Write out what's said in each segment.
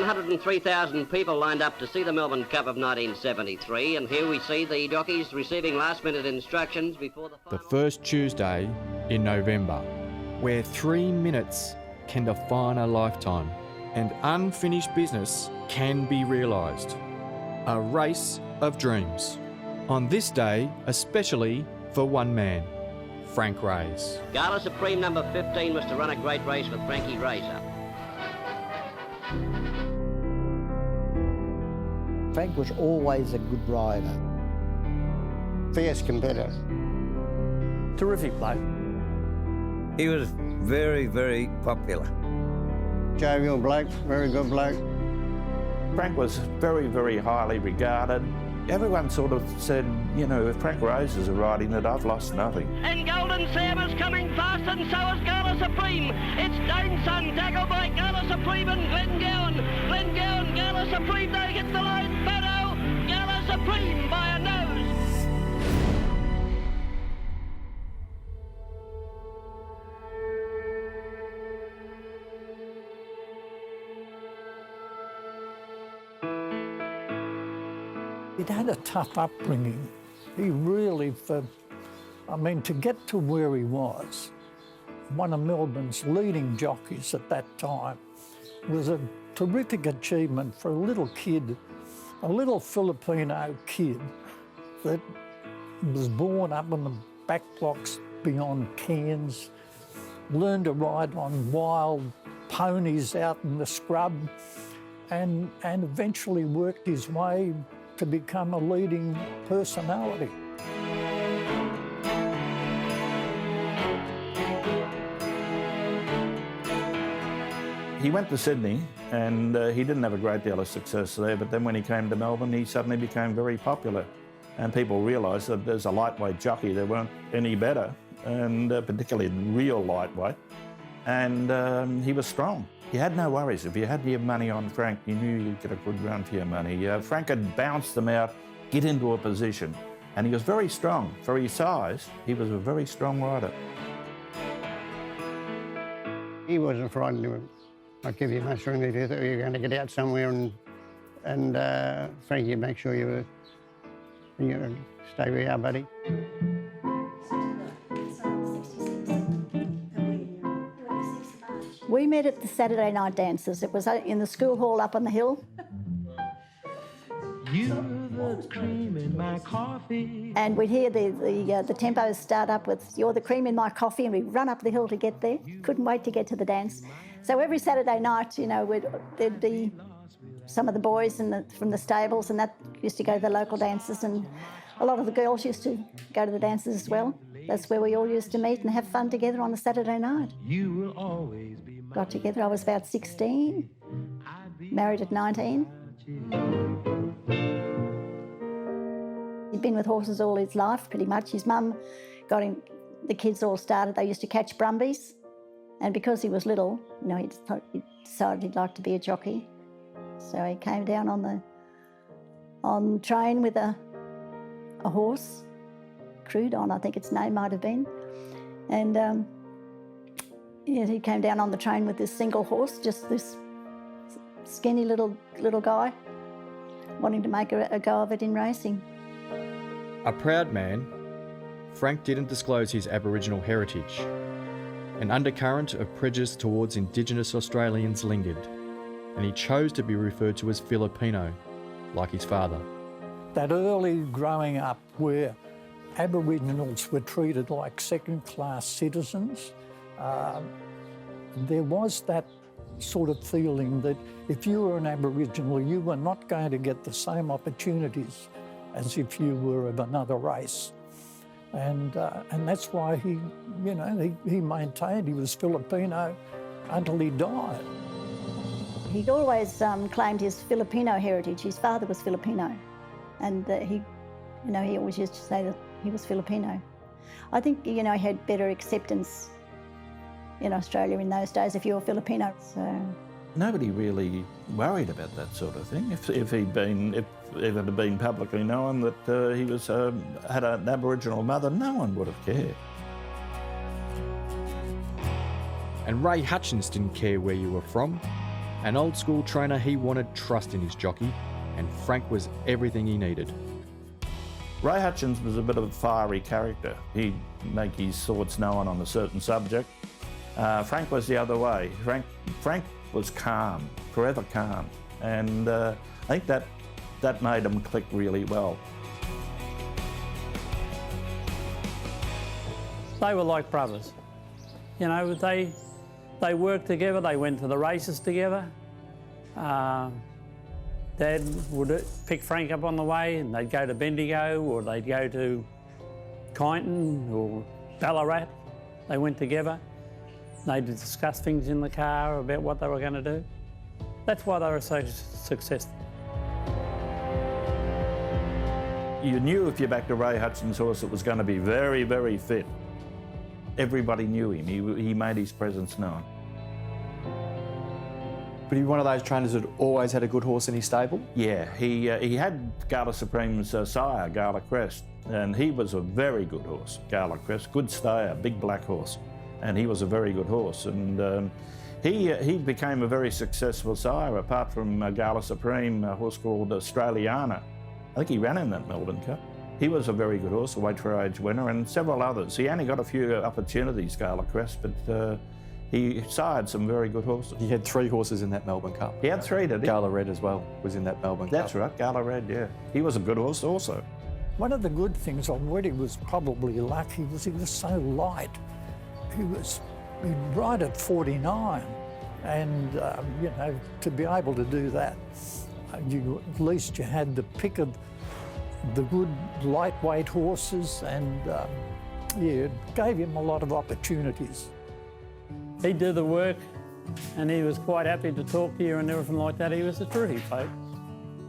103,000 people lined up to see the Melbourne Cup of 1973, and here we see the jockeys receiving last-minute instructions before the first Tuesday in November, where 3 minutes can define a lifetime and unfinished business can be realised. A race of dreams. On this day, especially for one man, Frank Reys. Gala Supreme number 15 was to run a great race with Frankie Racer. Frank was always a good rider. Fierce competitor. Terrific bloke. He was very, very popular. Jovial bloke, very good bloke. Frank was very, very highly regarded. Everyone sort of said, you know, if Frank Reys is riding it, I've lost nothing. And Golden Sam is coming fast, and so is Gala Supreme. It's Dane's son, tackled by Gala Supreme and Glengowan. Glengowan, Gala Supreme, they get the line. Photo, Gala Supreme by a nose. He'd had a tough upbringing. He really, to get to where he was, one of Melbourne's leading jockeys at that time, was a terrific achievement for a little kid, a little Filipino kid that was born up in the back blocks beyond Cairns, learned to ride on wild ponies out in the scrub, and eventually worked his way to become a leading personality. He went to Sydney and he didn't have a great deal of success there, but then when he came to Melbourne, he suddenly became very popular. And people realised that as a lightweight jockey, there weren't any better, and particularly real lightweight. And he was strong. You had no worries. If you had your money on Frank, you knew you'd get a good run for your money. Frank had bounced them out, get into a position, and he was very strong. For his size, he was a very strong rider. He wasn't frightened of him. I'd give you much room if you thought you were going to get out somewhere, and Frank, you'd make sure you stay where you are, buddy. We met at the Saturday night dances. It was in the school hall up on the hill. You're the cream in my coffee. And we'd hear the tempos start up with "You're the cream in my coffee," and we'd run up the hill to get there. Couldn't wait to get to the dance. So every Saturday night, you know, there'd be some of the boys from the stables, and that used to go to the local dances, and a lot of the girls used to go to the dances as well. That's where we all used to meet and have fun together on a Saturday night. You will always be my Got together, I was about 16, married at 19. He'd been with horses all his life, pretty much. His mum got him, the kids all started, they used to catch brumbies. And because he was little, you know, he decided he'd like to be a jockey. So he came down on train with a horse, Crudon, I think its name might have been. And he came down on the train with this single horse, just this skinny little guy, wanting to make a go of it in racing. A proud man, Frank didn't disclose his Aboriginal heritage. An undercurrent of prejudice towards Indigenous Australians lingered, and he chose to be referred to as Filipino, like his father. That early growing up where Aboriginals were treated like second-class citizens, there was that sort of feeling that if you were an Aboriginal, you were not going to get the same opportunities as if you were of another race. And that's why he maintained he was Filipino until he died. He'd always claimed his Filipino heritage. His father was Filipino, and he always used to say that he was Filipino. I think, he had better acceptance in Australia in those days if you were Filipino. So nobody really worried about that sort of thing. If it had been publicly known that he had an Aboriginal mother, no one would have cared. And Ray Hutchins didn't care where you were from, An old school trainer, he wanted trust in his jockey, and Frank was everything he needed. Ray Hutchins was a bit of a fiery character. He'd make his thoughts known on a certain subject. Frank was the other way. Frank was calm, forever calm, and I think that made them click really well. They were like brothers. You know, they worked together, they went to the races together. Dad would pick Frank up on the way and they'd go to Bendigo or they'd go to Kyneton or Ballarat. They went together. They'd discuss things in the car about what they were going to do. That's why they were so successful. You knew if you backed a Ray Hutchins horse it was going to be very, very fit. Everybody knew him. He made his presence known. But he was one of those trainers that always had a good horse in his stable? Yeah, he had Gala Supreme's sire, Gala Crest, and he was a very good horse, Gala Crest, good stayer, big black horse, and he was a very good horse. And he became a very successful sire, apart from Gala Supreme, a horse called Australiana. I think he ran in that Melbourne Cup. He was a very good horse, a weight for age winner, and several others. He only got a few opportunities, Gala Crest, but he sired some very good horses. He had 3 horses in that Melbourne Cup. He had 3, did he? Gala Red as well was in that Melbourne Cup. That's right, Gala Red, yeah. He was a good horse also. One of the good things on Woody was probably luck. He was so light. He'd ride at 49, and you know, to be able to do that, at least you had the pick of the good lightweight horses, and yeah, it gave him a lot of opportunities. He'd do the work and he was quite happy to talk to you and everything like that. He was a terrific bloke.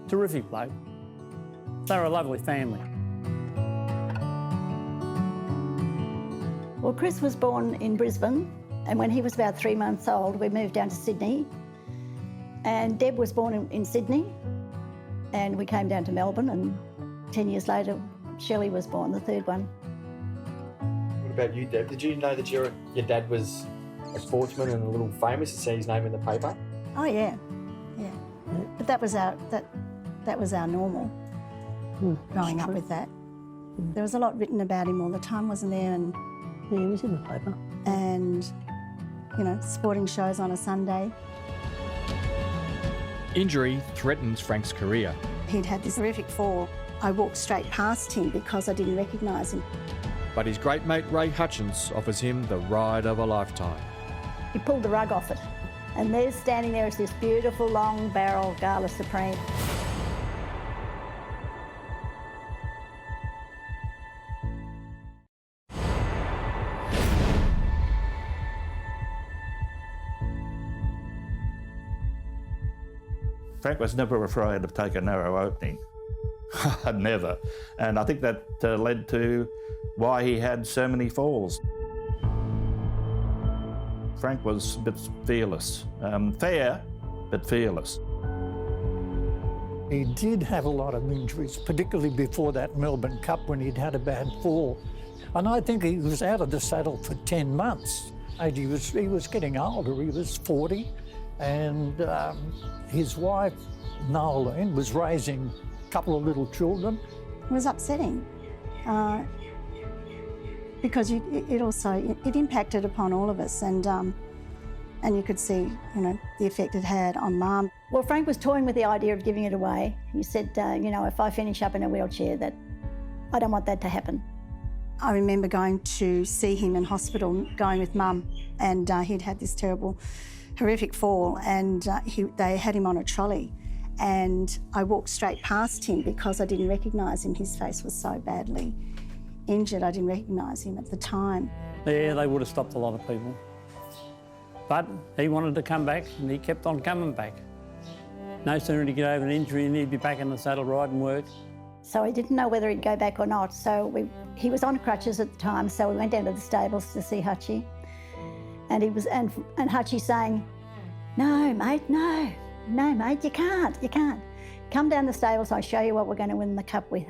Terrific bloke. They were a lovely family. Well, Chris was born in Brisbane, and when he was about 3 months old, we moved down to Sydney. And Deb was born in Sydney, and we came down to Melbourne, and 10 years later, Shelley was born, the third one. What about you, Deb? Did you know that your dad was a sportsman and a little famous to see his name in the paper? Oh yeah, yeah. But that was our normal. Growing up with that, there was a lot written about him all the time, wasn't there? And yeah, he was in the paper. And you know, sporting shows on a Sunday. Injury threatens Frank's career. He'd had this horrific fall. I walked straight past him because I didn't recognise him. But his great mate Ray Hutchins offers him the ride of a lifetime. He pulled the rug off it, and there's standing there is this beautiful long barrel Gala Supreme. Frank was never afraid to take a narrow opening. Never. And I think that led to why he had so many falls. Frank was a bit fearless. Fair, but fearless. He did have a lot of injuries, particularly before that Melbourne Cup when he'd had a bad fall. And I think he was out of the saddle for 10 months. And he was getting older, he was 40. And his wife, Nolene, was raising a couple of little children. It was upsetting because it impacted upon all of us, and you could see, you know, the effect it had on Mum. Well, Frank was toying with the idea of giving it away. He said, you know, if I finish up in a wheelchair, that I don't want that to happen. I remember going to see him in hospital, going with Mum, and he'd had this terrible, horrific fall, and they had him on a trolley. And I walked straight past him because I didn't recognise him. His face was so badly injured, I didn't recognise him at the time. Yeah, they would have stopped a lot of people. But he wanted to come back, and he kept on coming back. No sooner did he get over an injury and he'd be back in the saddle riding work. So he didn't know whether he'd go back or not. So he was on crutches at the time, so we went down to the stables to see Hutchie. And Hutchie saying, "No, mate, no. No, mate, you can't. Come down the stables, I'll show you what we're going to win the cup with."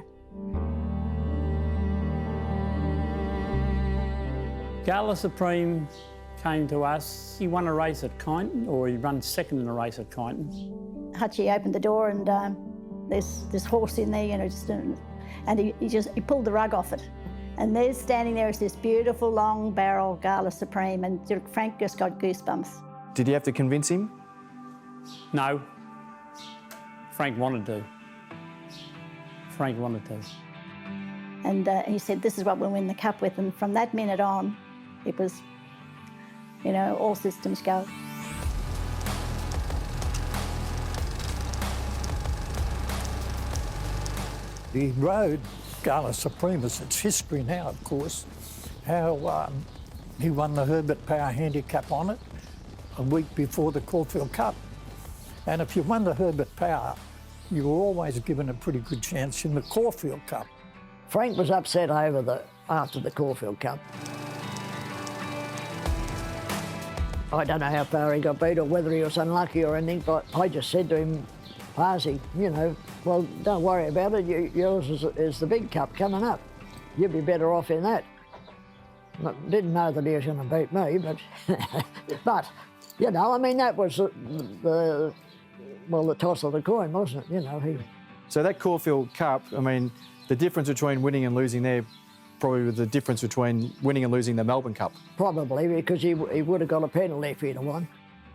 Gala Supreme came to us. He won a race at Kyneton, or he run second in a race at Kyneton. Hutchie opened the door and there's this horse in there, you know, and he pulled the rug off it. And there's standing there is this beautiful long barrel Gala Supreme, and Frank just got goosebumps. Did you have to convince him? No. Frank wanted to. Frank wanted to. And he said, this is what we'll win the cup with. And from that minute on, it was, you know, all systems go. He rode Gala Supremus. It's history now, of course, how he won the Herbert Power Handicap on it a week before the Caulfield Cup. And if you won the Herbert Power, you were always given a pretty good chance in the Caulfield Cup. Frank was upset after the Caulfield Cup. I don't know how far he got beat or whether he was unlucky or anything, but I just said to him, Parsy, you know, well, don't worry about it. Yours is the big cup coming up. You'll be better off in that. I didn't know that he was going to beat me, but, but, you know, I mean, that was the toss of the coin, wasn't it? You know, So that Caulfield Cup, I mean, the difference between winning and losing there probably was the difference between winning and losing the Melbourne Cup. Probably, because he would have got a penalty if he'd have won.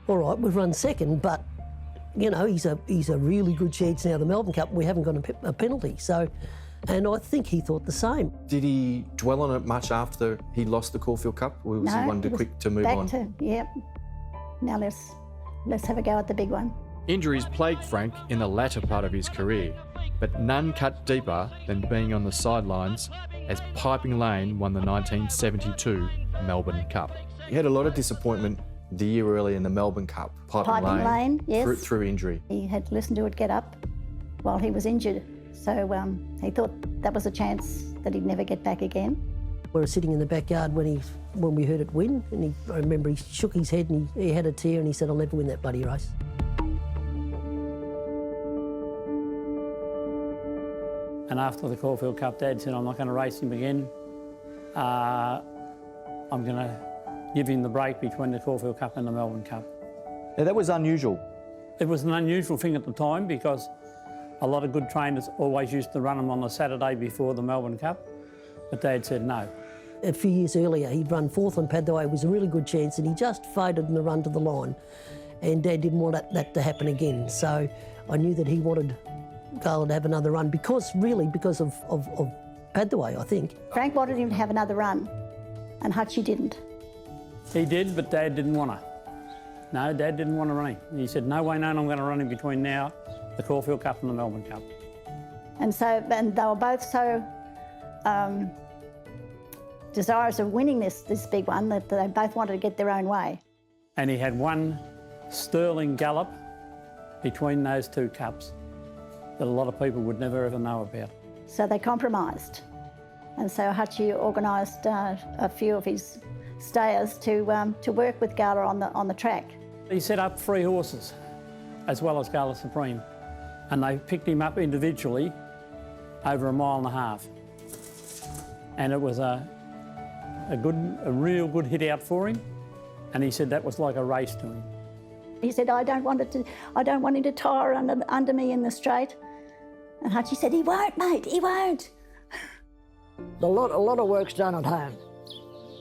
All right, we've run second, but, you know, he's a really good chance now, the Melbourne Cup. We haven't got a penalty, so, and I think he thought the same. Did he dwell on it much after he lost the Caulfield Cup, or was he one too quick to move on? Yep. Now let's have a go at the big one. Injuries plagued Frank in the latter part of his career, but none cut deeper than being on the sidelines as Piping Lane won the 1972 Melbourne Cup. He had a lot of disappointment the year earlier in the Melbourne Cup, Piping Lane, yes. Through injury. He had listened to it get up while he was injured, so he thought that was a chance that he'd never get back again. We were sitting in the backyard when we heard it win, and I remember he shook his head and he had a tear and he said, I'll never win that bloody race. And after the Caulfield Cup, Dad said, I'm not going to race him again. I'm going to give him the break between the Caulfield Cup and the Melbourne Cup. Now, that was unusual. It was an unusual thing at the time because a lot of good trainers always used to run him on the Saturday before the Melbourne Cup, but Dad said no. A few years earlier, he'd run fourth on Padthaway. It was a really good chance, and he just faded in the run to the line. And Dad didn't want that to happen again, so I knew that he wanted Gala to have another run because of Padthaway, I think. Frank wanted him to have another run, and Hutchie didn't. He did, but Dad didn't want to. No, Dad didn't want to run him. He said, no way, no, I'm going to run him between now, the Caulfield Cup and the Melbourne Cup. And they were both so desirous of winning this big one that they both wanted to get their own way. And he had one sterling gallop between those two cups that a lot of people would never ever know about. So they compromised. And so Hutchie organised a few of his stayers to work with Gala on the track. He set up 3 horses as well as Gala Supreme, and they picked him up individually over 1.5 miles. And it was a real good hit out for him, and he said that was like a race to him. He said, I don't want him to tire under me in the straight. And Hutchie said, he won't, mate, he won't. A lot of work's done at home,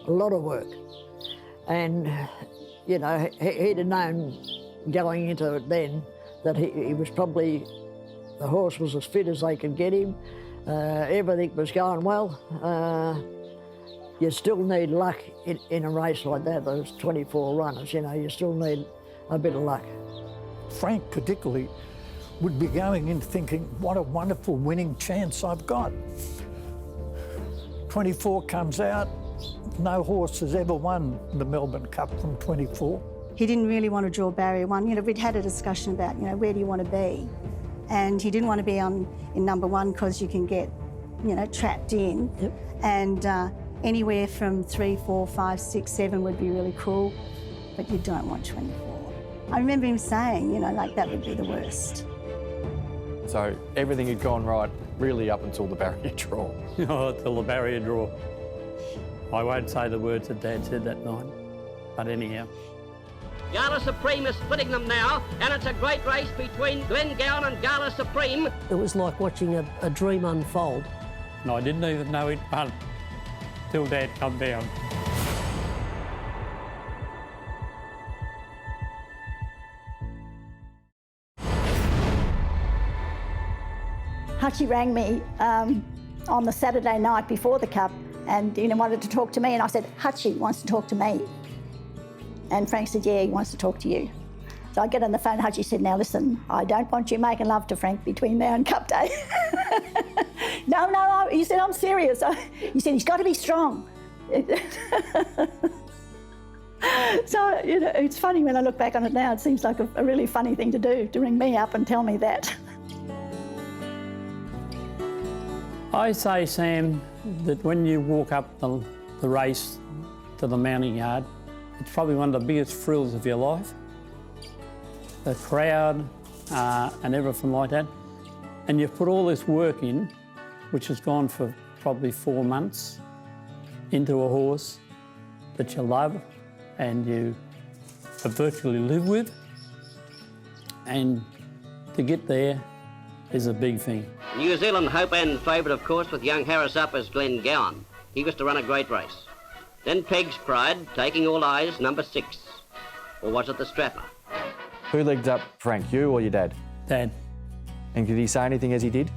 a lot of work. And, you know, he'd have known going into it then that he was probably, the horse was as fit as they could get him. Everything was going well. You still need luck in a race like that. There's 24 runners, you know, you still need a bit of luck. Frank particularly would be going in thinking, what a wonderful winning chance I've got. 24 comes out, no horse has ever won the Melbourne Cup from 24. He didn't really want to draw barrier 1. You know, we'd had a discussion about, you know, where do you want to be? And he didn't want to be in number 1 because you can get, you know, trapped in. Yep. And anywhere from 3, 4, 5, 6, 7 would be really cool, but you don't want 24. I remember him saying, you know, like that would be the worst. So everything had gone right really up until the barrier draw. Oh, till the barrier draw. I won't say the words that Dad said that night. But anyhow. Gala Supreme is splitting them now, and it's a great race between Glengowan and Gala Supreme. It was like watching a dream unfold. And I didn't even know it won till Dad come down. Hutchie rang me on the Saturday night before the Cup and wanted to talk to me, and I said, Hutchie wants to talk to me. And Frank said, yeah, he wants to talk to you. So I get on the phone, Hutchie said, now listen, I don't want you making love to Frank between now and Cup Day. No, he said, I'm serious. He said, he's got to be strong. So, it's funny when I look back on it now, it seems like a really funny thing to do, to ring me up and tell me that. I say, Sam, that when you walk up the race to the mounting yard, it's probably one of the biggest thrills of your life. The crowd and everything like that. And you've put all this work in, which has gone for probably 4 months, into a horse that you love and you virtually live with. And to get there is a big thing. New Zealand hope and favourite, of course, with young Harris up as Glengowan. He was to run a great race. Then Peg's Pride, taking all eyes, number 6. Or was it the Strapper? Who legged up, Frank, you or your dad? Dad. And did he say anything as he did?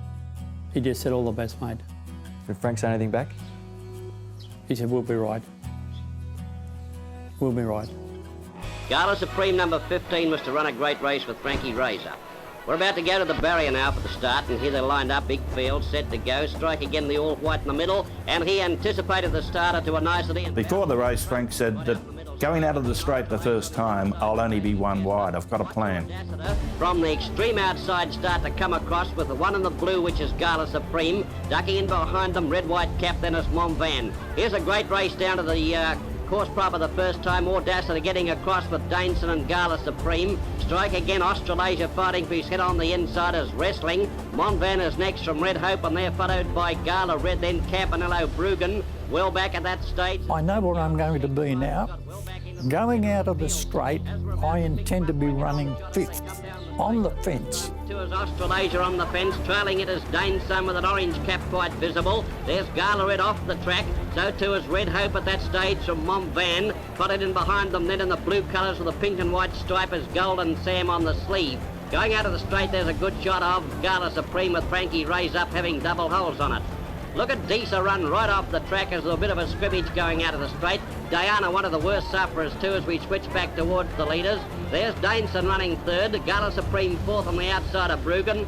He just said, all the best, mate. Did Frank say anything back? He said, we'll be right. We'll be right. Gala Supreme number 15 was to run a great race with Frankie Reys up. We're about to go to the barrier now for the start, and here they're lined up, big field, set to go, strike again the all-white in the middle, and he anticipated the starter to a nicety. Before the race, Frank said that going out of the straight the first time, I'll only be one wide. I've got a plan. From the extreme outside start to come across with the one in the blue, which is Gala Supreme, ducking in behind them, red-white cap, then is Mont Van. Here's a great race down to the course proper the first time. Audacity getting across with Daneson and Gala Supreme. Strike again, Australasia fighting for his head on the inside as Wrestling. Mont Van is next from Red Hope, and they're followed by Gala Red, then Campanello Brugan. Well back at that stage. I know what I'm going to be now. Going out of the straight, I intend to be running 5th on the fence. Two is Australasia on the fence, trailing it is Daneson with an orange cap quite visible. There's Gala Red off the track, so too is Red Hope at that stage from Mont Van. Followed in behind them then in the blue colours with a pink and white stripe is Golden Sam on the sleeve. Going out of the straight, there's a good shot of Gala Supreme with Frankie Reys up having double holes on it. Look at Deesa run right off the track as there's a bit of a scrimmage going out of the straight. Diana, one of the worst sufferers too, as we switch back towards the leaders. There's Daneson running 3rd, Gala Supreme 4th on the outside of Brugan.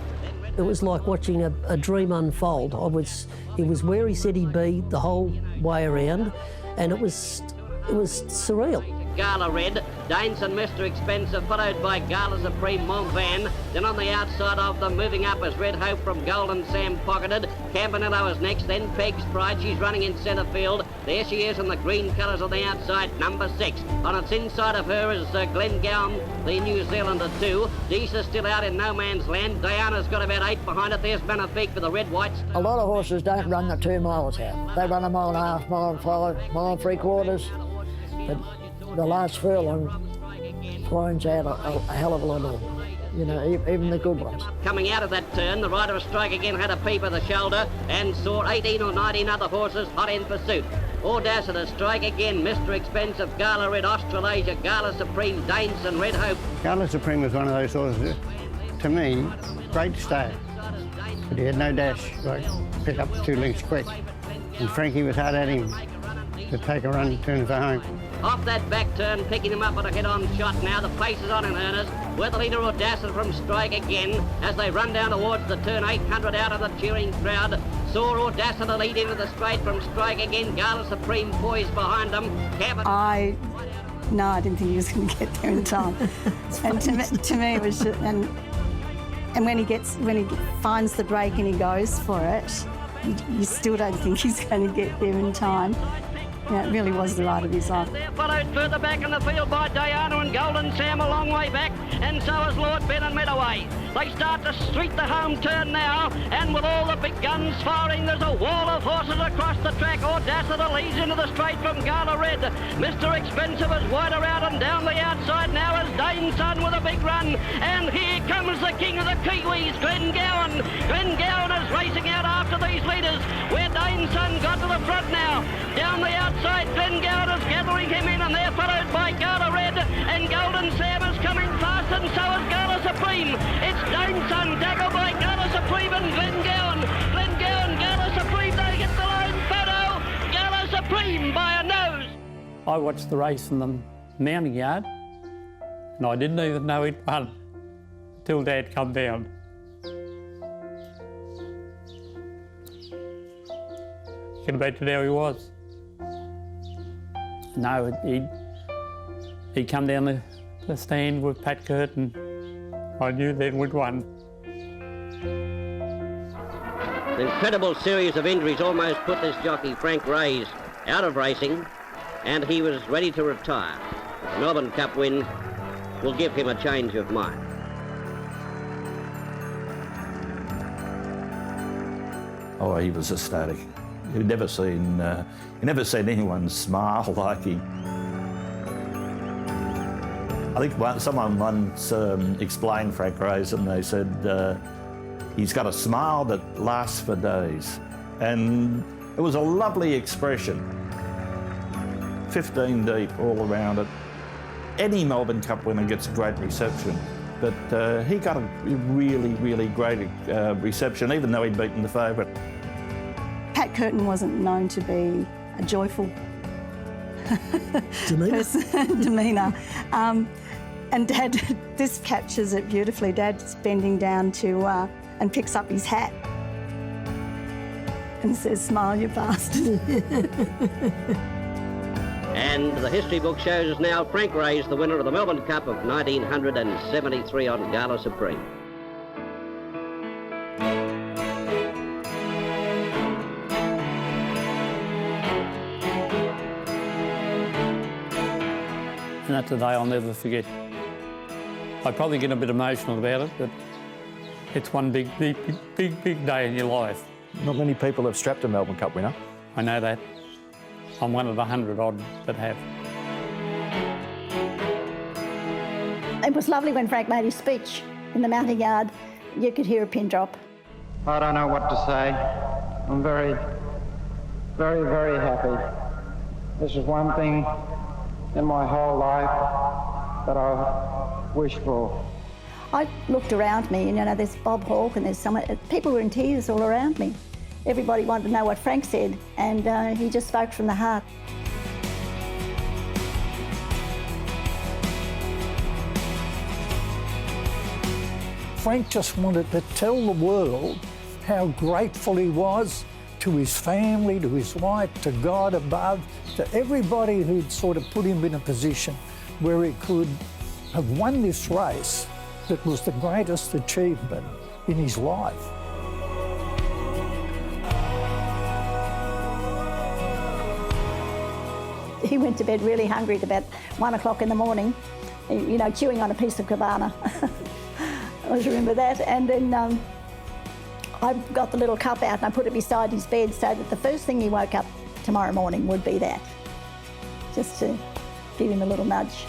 It was like watching a dream unfold. It was where he said he'd be the whole way around, and it was surreal. Gala Red, Daneson Mr. Expensive, followed by Gala Supreme Mont Van. Then on the outside of them, moving up is Red Hope from Golden Sam pocketed. Campanello is next, then Peg's Pride. She's running in centre field. There she is in the green colours on the outside, number 6. On its inside of her is Glengowan, the New Zealander 2. Deesa's still out in no man's land. Diana's got about 8 behind it. There's Benefique for the red-whites. A lot of horses don't run the 2 miles out. They run a mile and a half, mile and 5, mile and 3/4. But the last furlong finds out a hell of a lot of them, even the good ones. Coming out of that turn, the rider of Strike again had a peep of the shoulder and saw 18 or 19 other horses hot in pursuit. Audacity, Strike again, Mr. Expensive, Gala Red, Australasia, Gala Supreme, Daneson, Red Hope. Gala Supreme was one of those horses, to me, great stay. But he had no dash, like pick up 2 lengths quick. And Frankie was hard at him to take a run turn for home. Off that back turn, picking him up on a head-on shot now. The pace is on in earnest. With the leader Audacity from Strike again as they run down towards the turn. 800 out of the cheering crowd. Saw Audacity lead into the straight from Strike again. Gala Supreme poised behind them. I didn't think he was going to get there in time. And to me, it was just, and when he finds the break and he goes for it, you still don't think he's going to get there in time. It really was the ride of his life. They're followed further back in the field by Diana and Golden Sam a long way back, and so is Lord Ben and Medaway. They start to street the home turn now, and with all the big guns firing, there's a wall of horses across the track. Audacity leads into the straight from Gala Red. Mr. Expensive is wide around and down the outside now as Dane Sun with a big run. And here comes the king of the Kiwis, Glengowan. Glengowan is racing out after these leaders, where Dane Sun got to the front now. Down the outside, Glengowan is gathering him in, and they're followed by Gala Red, and Golden Sam is coming fast, and so is Gala Supreme. It's Dane Sun tackled by Gala Supreme and Glengowan. Glengowan, Gala Supreme, they get the line photo. Gala Supreme by a nose. I watched the race in the mounting yard, and I didn't even know he'd won till Dad come down. You can imagine how he was. No, he'd come down the stand with Pat Curtin. I knew then we'd won. An incredible series of injuries almost put this jockey, Frank Reys, out of racing, and he was ready to retire. The Melbourne Cup win will give him a change of mind. Oh, he was ecstatic. You'd never seen anyone smile like he. I think someone once explained Frank Reys, and they said he's got a smile that lasts for days. And it was a lovely expression. 15 deep all around it. Any Melbourne Cup winner gets a great reception, but he got a really, really great reception, even though he'd beaten the favourite. Pat Curtin wasn't known to be a joyful demeanour. And Dad, this captures it beautifully. Dad's bending down to and picks up his hat and says, "Smile, you bastard." And the history book shows us now Frank Reys, the winner of the Melbourne Cup of 1973 on Gala Supreme. And that's a day I'll never forget. I probably get a bit emotional about it, but it's one big day in your life. Not many people have strapped a Melbourne Cup winner. I know that. I'm one of the 100 odd that have. It was lovely when Frank made his speech in the mounting yard. You could hear a pin drop. I don't know what to say. I'm very, very, very happy. This is one thing in my whole life that I wish for. I looked around me and, you know, there's Bob Hawke and there's people were in tears all around me. Everybody wanted to know what Frank said, and he just spoke from the heart. Frank just wanted to tell the world how grateful he was to his family, to his wife, to God above, to everybody who'd sort of put him in a position where he could have won this race that was the greatest achievement in his life. He went to bed really hungry at about 1 o'clock in the morning, you know, chewing on a piece of cabana. I always remember that. And then I got the little cup out and I put it beside his bed so that the first thing he woke up tomorrow morning would be that, just to give him a little nudge.